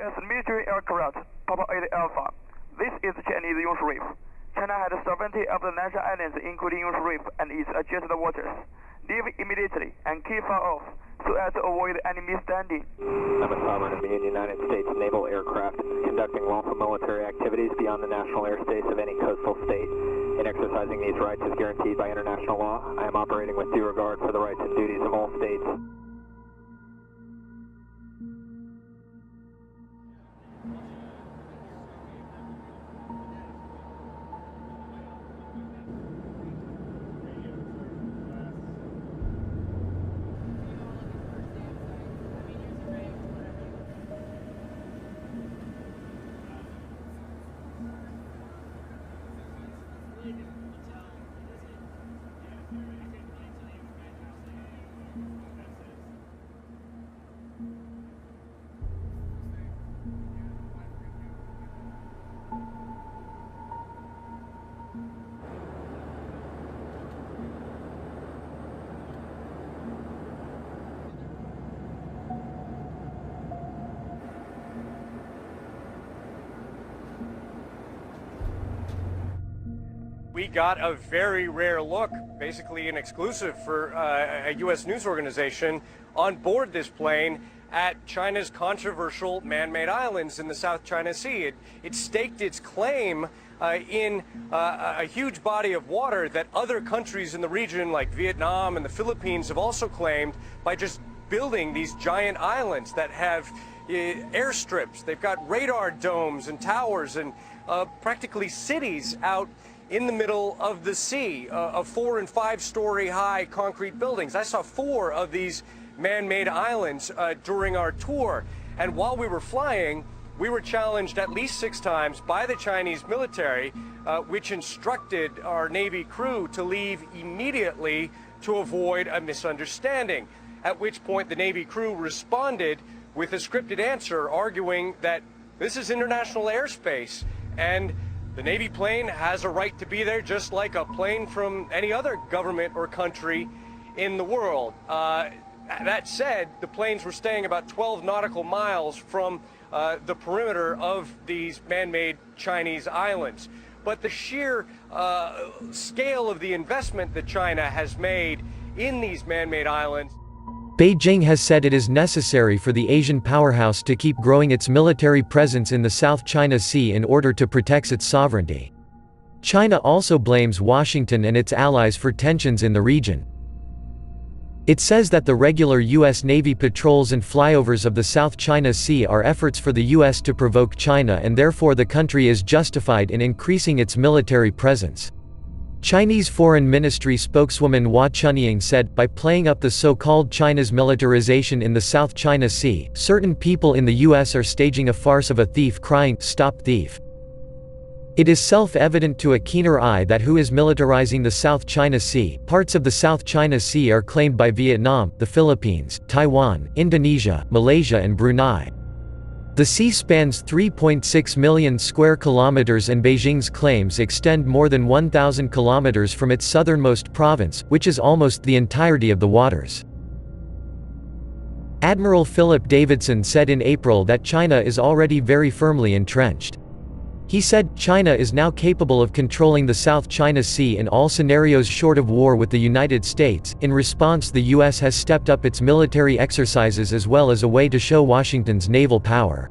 U.S. military aircraft, Papa 8 Alpha. This is Chinese Yunshi Reef. China had sovereignty of the natural islands including Yunshi Reef and its adjacent waters. Leave immediately and keep far off so as to avoid any misunderstanding. I'm a sovereign of the United States naval aircraft conducting lawful military activities beyond the national airspace of any coastal state. In exercising these rights as guaranteed by international law, I am operating with due regard for the rights and duties of all states. We got a very rare look, basically an exclusive for a U.S. news organization, on board this plane at China's controversial man-made islands in the South China Sea. It staked its claim in a huge body of water that other countries in the region, like Vietnam and the Philippines, have also claimed by just building these giant islands that have airstrips. They've got radar domes and towers and practically cities out in the middle of the sea, of 4- and 5-story high concrete buildings. I saw 4 of these man-made islands during our tour. And while we were flying, we were challenged at least 6 times by the Chinese military, which instructed our Navy crew to leave immediately to avoid a misunderstanding. At which point the Navy crew responded with a scripted answer arguing that this is international airspace and the Navy plane has a right to be there just like a plane from any other government or country in the world. That said, the planes were staying about 12 nautical miles from the perimeter of these man-made Chinese islands. But the sheer scale of the investment that China has made in these man-made islands. Beijing has said it is necessary for the Asian powerhouse to keep growing its military presence in the South China Sea in order to protect its sovereignty. China also blames Washington and its allies for tensions in the region. It says that the regular U.S. Navy patrols and flyovers of the South China Sea are efforts for the U.S. to provoke China, and therefore the country is justified in increasing its military presence. Chinese Foreign Ministry spokeswoman Hua Chunying said, by playing up the so-called China's militarization in the South China Sea, certain people in the U.S. are staging a farce of a thief crying, "Stop thief." It is self-evident to a keener eye that who is militarizing the South China Sea. Parts of the South China Sea are claimed by Vietnam, the Philippines, Taiwan, Indonesia, Malaysia and Brunei. The sea spans 3.6 million square kilometers and Beijing's claims extend more than 1,000 kilometers from its southernmost province, which is almost the entirety of the waters. Admiral Philip Davidson said in April that China is already very firmly entrenched. He said, China is now capable of controlling the South China Sea in all scenarios short of war with the United States. In response, the U.S. has stepped up its military exercises as well as a way to show Washington's naval power.